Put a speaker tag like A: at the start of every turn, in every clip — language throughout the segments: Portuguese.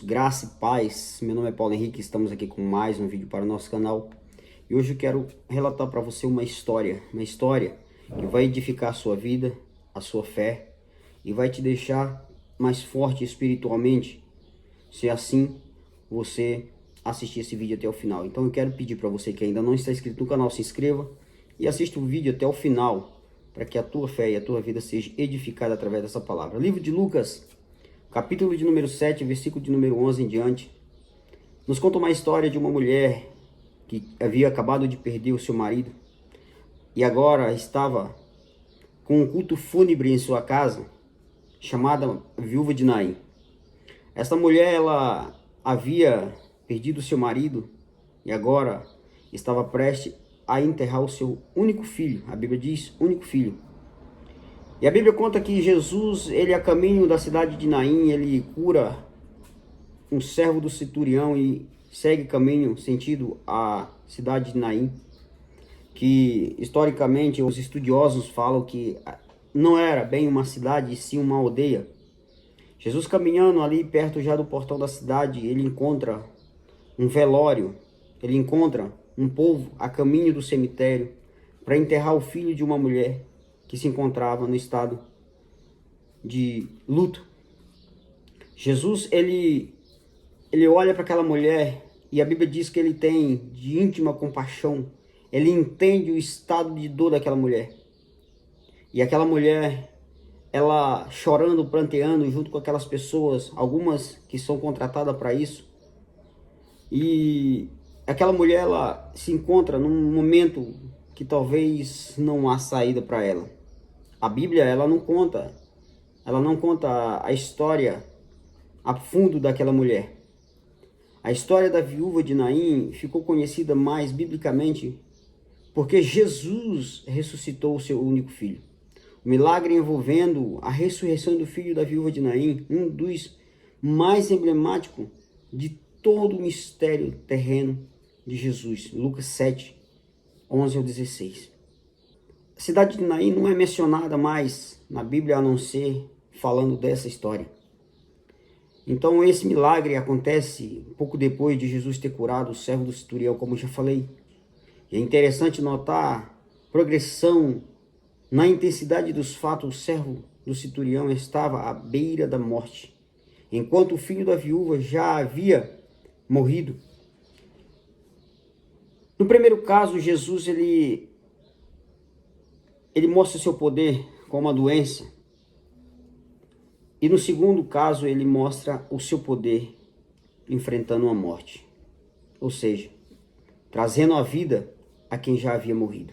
A: Graça e paz, meu nome é Paulo Henrique, estamos aqui com mais um vídeo para o nosso canal. E hoje eu quero relatar para você uma história que vai edificar a sua vida, a sua fé e vai te deixar mais forte espiritualmente, se assim você assistir esse vídeo até o final. Então eu quero pedir para você que ainda não está inscrito no canal, se inscreva e assista o vídeo até o final, para que a tua fé e a tua vida seja edificada através dessa palavra. Livro de Lucas, capítulo de número 7, versículo de número 11 em diante, nos conta uma história de uma mulher que havia acabado de perder o seu marido e agora estava com um culto fúnebre em sua casa, chamada Viúva de Naim. Esta mulher, ela havia perdido o seu marido e agora estava prestes a enterrar o seu único filho. A Bíblia diz único filho. E a Bíblia conta que Jesus, ele a caminho da cidade de Naim, ele cura um servo do centurião e segue caminho sentido à cidade de Naim, que historicamente os estudiosos falam que não era bem uma cidade, e sim uma aldeia. Jesus caminhando ali perto já do portão da cidade, ele encontra um velório, ele encontra um povo a caminho do cemitério para enterrar o filho de uma mulher que se encontrava no estado de luto. Jesus, ele olha para aquela mulher e a Bíblia diz que ele tem de íntima compaixão. Ele entende o estado de dor daquela mulher. E aquela mulher, ela chorando, pranteando junto com aquelas pessoas, algumas que são contratadas para isso. E aquela mulher, ela se encontra num momento que talvez não há saída para ela. A Bíblia, ela não conta a história a fundo daquela mulher. A história da viúva de Naim ficou conhecida mais biblicamente porque Jesus ressuscitou o seu único filho. O milagre envolvendo a ressurreição do filho da viúva de Naim, um dos mais emblemáticos de todo o mistério terreno de Jesus. Lucas 7, 11 ao 16. A cidade de Naim não é mencionada mais na Bíblia a não ser falando dessa história. Então esse milagre acontece pouco depois de Jesus ter curado o servo do centurião, como eu já falei. E é interessante notar a progressão na intensidade dos fatos. O servo do centurião estava à beira da morte, enquanto o filho da viúva já havia morrido. No primeiro caso, Jesus ele mostra seu poder com uma doença. E no segundo caso, ele mostra o seu poder enfrentando a morte. Ou seja, trazendo a vida a quem já havia morrido.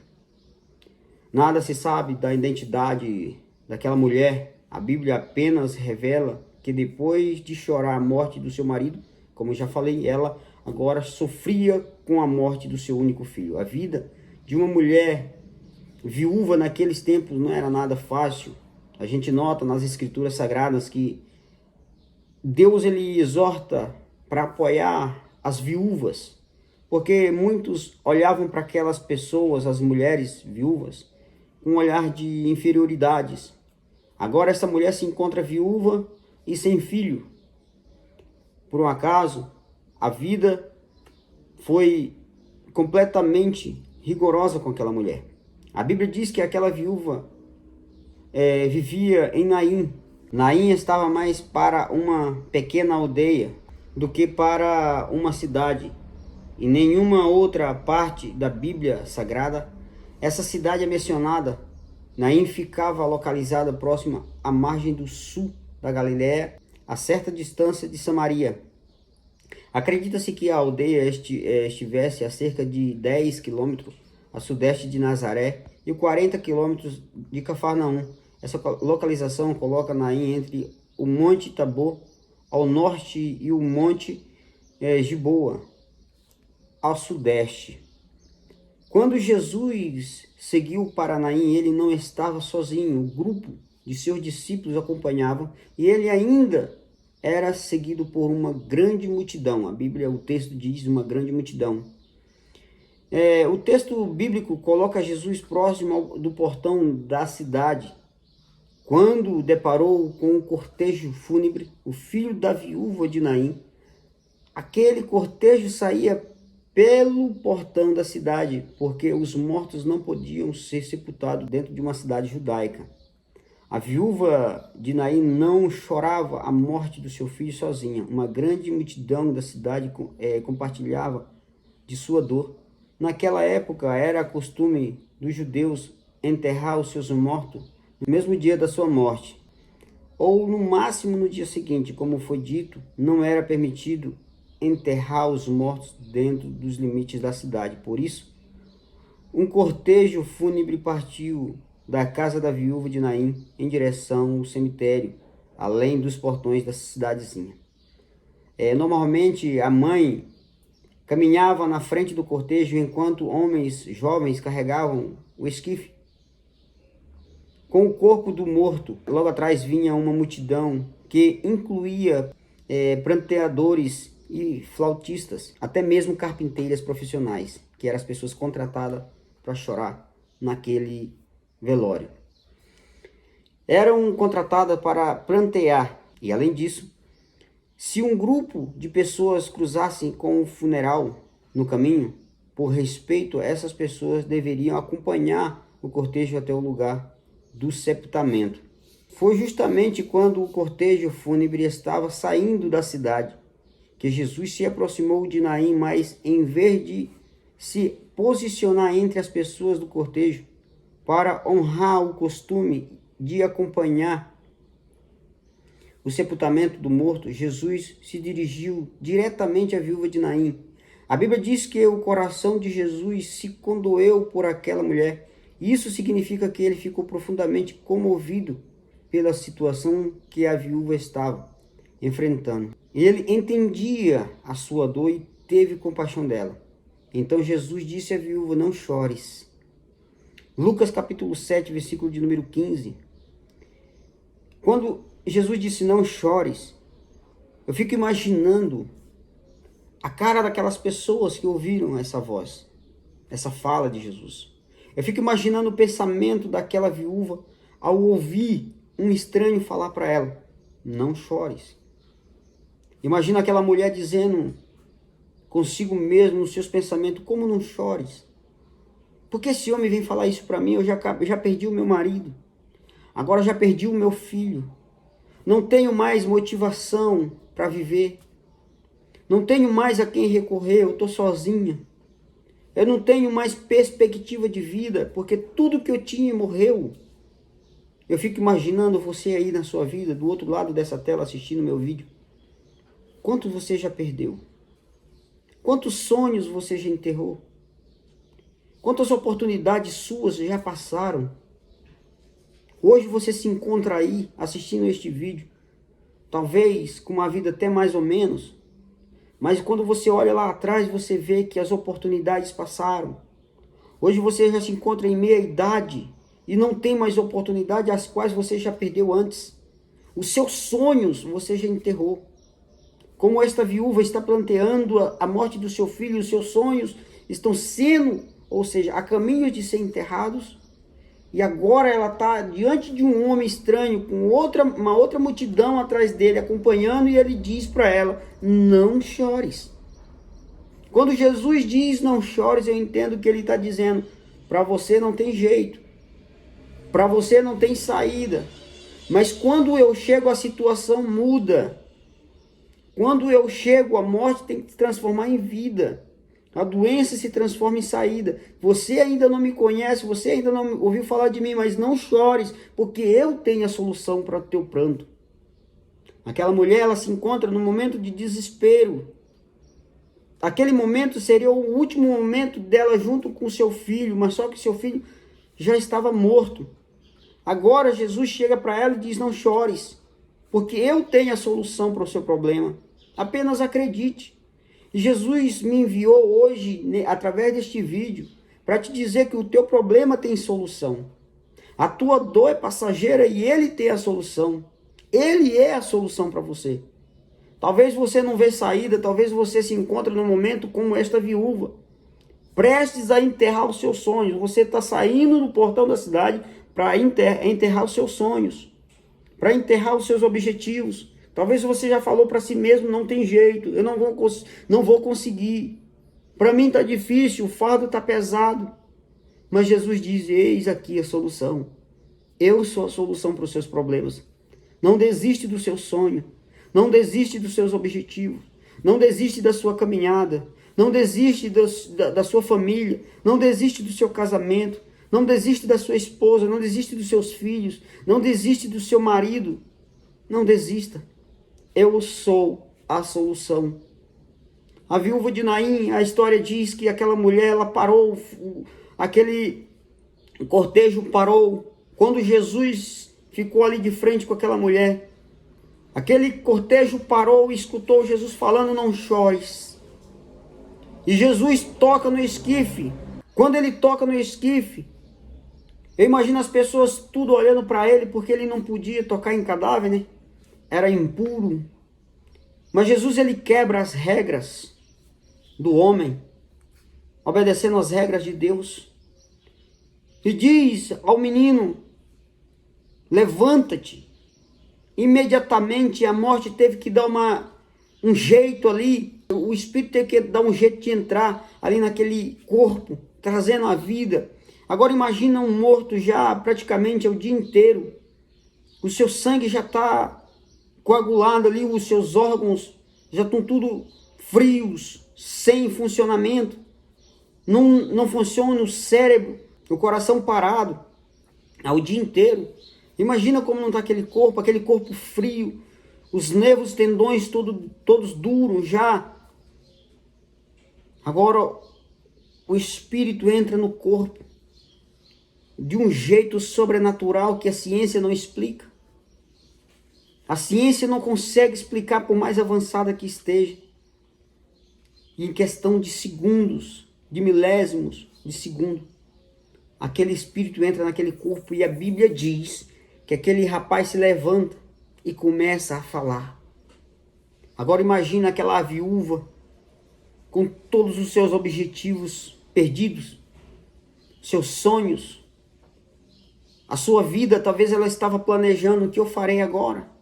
A: Nada se sabe da identidade daquela mulher. A Bíblia apenas revela que depois de chorar a morte do seu marido, como eu já falei, ela agora sofria com a morte do seu único filho. A vida de uma mulher viúva naqueles tempos não era nada fácil. A gente nota nas escrituras sagradas que Deus ele exorta para apoiar as viúvas, porque muitos olhavam para aquelas pessoas, as mulheres viúvas, com um olhar de inferioridades. Agora essa mulher se encontra viúva e sem filho. Por um acaso, a vida foi completamente rigorosa com aquela mulher. A Bíblia diz que aquela viúva vivia em Naim. Naim estava mais para uma pequena aldeia do que para uma cidade. Em nenhuma outra parte da Bíblia Sagrada essa cidade é mencionada. Naim ficava localizada próxima à margem do sul da Galiléia, a certa distância de Samaria. Acredita-se que a aldeia estivesse a cerca de 10 quilômetros a sudeste de Nazaré e 40 quilômetros de Cafarnaum. Essa localização coloca Naim entre o Monte Tabor ao norte e o Monte Giboa ao sudeste. Quando Jesus seguiu para Naim, ele não estava sozinho. O grupo de seus discípulos acompanhavam e ele ainda era seguido por uma grande multidão. A Bíblia, o texto diz uma grande multidão. O texto bíblico coloca Jesus próximo do portão da cidade. Quando deparou com o cortejo fúnebre, o filho da viúva de Naim aquele cortejo saía pelo portão da cidade, porque os mortos não podiam ser sepultados dentro de uma cidade judaica. A viúva de Naim não chorava a morte do seu filho sozinha. Uma grande multidão da cidade compartilhava de sua dor. Naquela época era costume dos judeus enterrar os seus mortos no mesmo dia da sua morte, ou no máximo no dia seguinte. Como foi dito, não era permitido enterrar os mortos dentro dos limites da cidade. Por isso, um cortejo fúnebre partiu da casa da viúva de Naim em direção ao cemitério, além dos portões da cidadezinha. Normalmente a mãe caminhava na frente do cortejo enquanto homens jovens carregavam o esquife com o corpo do morto. Logo atrás vinha uma multidão que incluía pranteadores e flautistas, até mesmo carpinteiras profissionais, que eram as pessoas contratadas para chorar naquele velório. Eram contratadas para prantear, e além disso, se um grupo de pessoas cruzassem com o funeral no caminho, por respeito, essas pessoas deveriam acompanhar o cortejo até o lugar do sepultamento. Foi justamente quando o cortejo fúnebre estava saindo da cidade que Jesus se aproximou de Naim, mas em vez de se posicionar entre as pessoas do cortejo para honrar o costume de acompanhar o sepultamento do morto, Jesus se dirigiu diretamente à viúva de Naim. A Bíblia diz que o coração de Jesus se condoeu por aquela mulher. Isso significa que ele ficou profundamente comovido pela situação que a viúva estava enfrentando. Ele entendia a sua dor e teve compaixão dela. Então Jesus disse à viúva: não chores. Lucas capítulo 7, versículo de número 15. Quando Jesus disse não chores, eu fico imaginando a cara daquelas pessoas que ouviram essa voz, essa fala de Jesus. Eu fico imaginando o pensamento daquela viúva ao ouvir um estranho falar para ela: não chores. Imagina aquela mulher dizendo consigo mesmo nos seus pensamentos: como não chores? Porque esse homem vem falar isso para mim? Eu já perdi o meu marido, agora já perdi o meu filho, não tenho mais motivação para viver, não tenho mais a quem recorrer, eu estou sozinha, eu não tenho mais perspectiva de vida, porque tudo que eu tinha morreu. Eu fico imaginando você aí na sua vida, do outro lado dessa tela assistindo meu vídeo. Quanto você já perdeu? Quantos sonhos você já enterrou? Quantas oportunidades suas já passaram? Hoje você se encontra aí assistindo este vídeo, talvez com uma vida até mais ou menos, mas quando você olha lá atrás, você vê que as oportunidades passaram. Hoje você já se encontra em meia idade e não tem mais oportunidade, as quais você já perdeu antes. Os seus sonhos você já enterrou. Como esta viúva está planteando a morte do seu filho, os seus sonhos estão sendo, ou seja, a caminho de ser enterrados. E agora ela está diante de um homem estranho, com uma outra multidão atrás dele, acompanhando, e ele diz para ela: não chores. Quando Jesus diz não chores, eu entendo que ele está dizendo: para você não tem jeito, para você não tem saída. Mas quando eu chego, a situação muda. Quando eu chego, a morte tem que se transformar em vida. A doença se transforma em saída. Você ainda não me conhece, você ainda não ouviu falar de mim, mas não chores, porque eu tenho a solução para o teu pranto. Aquela mulher, ela se encontra num momento de desespero. Aquele momento seria o último momento dela junto com seu filho, mas só que seu filho já estava morto. Agora Jesus chega para ela e diz: não chores, porque eu tenho a solução para o seu problema. Apenas acredite. E Jesus me enviou hoje, através deste vídeo, para te dizer que o teu problema tem solução. A tua dor é passageira e Ele tem a solução. Ele é a solução para você. Talvez você não vê saída, talvez você se encontre num momento como esta viúva, prestes a enterrar os seus sonhos. Você está saindo do portão da cidade para enterrar os seus sonhos, para enterrar os seus objetivos. Talvez você já falou para si mesmo, não tem jeito, eu não vou conseguir. Para mim está difícil, o fardo está pesado. Mas Jesus diz, eis aqui a solução. Eu sou a solução para os seus problemas. Não desiste do seu sonho. Não desiste dos seus objetivos. Não desiste da sua caminhada. Não desiste da sua família. Não desiste do seu casamento. Não desiste da sua esposa. Não desiste dos seus filhos. Não desiste do seu marido. Não desista. Eu sou a solução. A viúva de Naim, a história diz que aquela mulher, ela parou, aquele cortejo parou. Quando Jesus ficou ali de frente com aquela mulher, aquele cortejo parou e escutou Jesus falando, não chores. E Jesus toca no esquife. Quando ele toca no esquife, eu imagino as pessoas tudo olhando para ele, porque ele não podia tocar em cadáver, né? Era impuro. Mas Jesus, ele quebra as regras do homem, obedecendo as regras de Deus. E diz ao menino, levanta-te. Imediatamente a morte teve que dar um jeito ali. O espírito teve que dar um jeito de entrar ali naquele corpo, trazendo a vida. Agora imagina um morto já praticamente o dia inteiro. O seu sangue já está coagulado ali, os seus órgãos já estão tudo frios, sem funcionamento. Não funciona o cérebro, o coração parado ao dia inteiro. Imagina como não está aquele corpo frio, os nervos, tendões todos duros já. Agora o espírito entra no corpo de um jeito sobrenatural que a ciência não explica. A ciência não consegue explicar, por mais avançada que esteja. E em questão de segundos, de milésimos de segundo, aquele espírito entra naquele corpo e a Bíblia diz que aquele rapaz se levanta e começa a falar. Agora imagina aquela viúva com todos os seus objetivos perdidos, seus sonhos, a sua vida. Talvez ela estava planejando o que eu farei agora.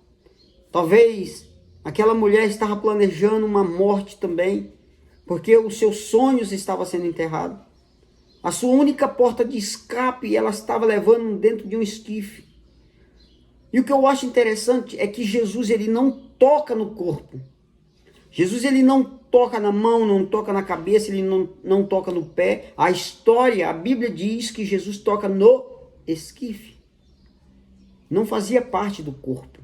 A: Talvez aquela mulher estava planejando uma morte também, porque os seus sonhos estavam sendo enterrados. A sua única porta de escape ela estava levando dentro de um esquife. E o que eu acho interessante é que Jesus, ele não toca no corpo. Jesus, ele não toca na mão, não toca na cabeça, ele não toca no pé. A história, a Bíblia diz que Jesus toca no esquife. Não fazia parte do corpo.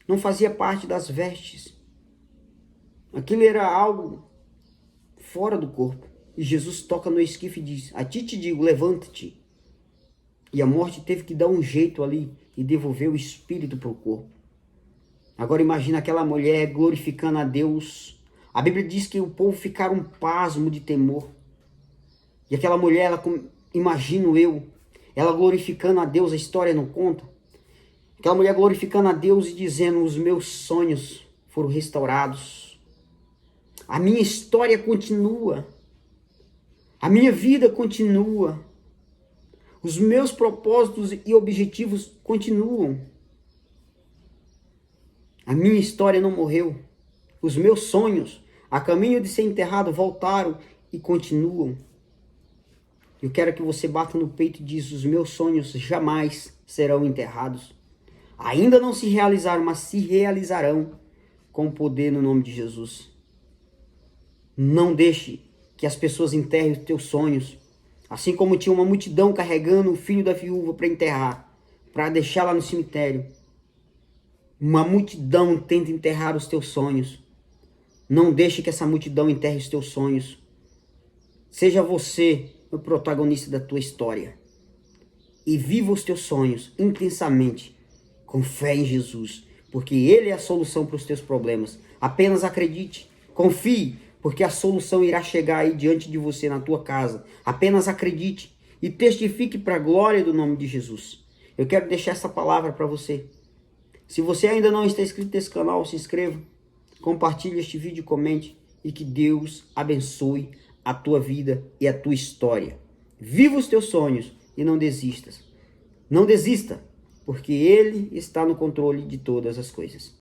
A: Não fazia parte das vestes. Aquilo era algo fora do corpo. E Jesus toca no esquife e diz, a ti te digo, levanta-te. E a morte teve que dar um jeito ali e devolver o espírito para o corpo. Agora imagina aquela mulher glorificando a Deus. A Bíblia diz que o povo ficaram um pasmo de temor. E aquela mulher, imagino eu, ela glorificando a Deus, a história não conta. Aquela mulher glorificando a Deus e dizendo, os meus sonhos foram restaurados. A minha história continua. A minha vida continua. Os meus propósitos e objetivos continuam. A minha história não morreu. Os meus sonhos, a caminho de ser enterrado, voltaram e continuam. Eu quero que você bata no peito e diz, os meus sonhos jamais serão enterrados. Ainda não se realizaram, mas se realizarão com poder no nome de Jesus. Não deixe que as pessoas enterrem os teus sonhos. Assim como tinha uma multidão carregando o filho da viúva para enterrar, para deixar lá no cemitério. Uma multidão tenta enterrar os teus sonhos. Não deixe que essa multidão enterre os teus sonhos. Seja você o protagonista da tua história. E viva os teus sonhos intensamente, com fé em Jesus, porque Ele é a solução para os teus problemas. Apenas acredite, confie, porque a solução irá chegar aí diante de você na tua casa. Apenas acredite e testifique para a glória do nome de Jesus. Eu quero deixar essa palavra para você. Se você ainda não está inscrito nesse canal, se inscreva, compartilhe este vídeo, comente e que Deus abençoe a tua vida e a tua história. Viva os teus sonhos e não desistas. Não desista, porque Ele está no controle de todas as coisas.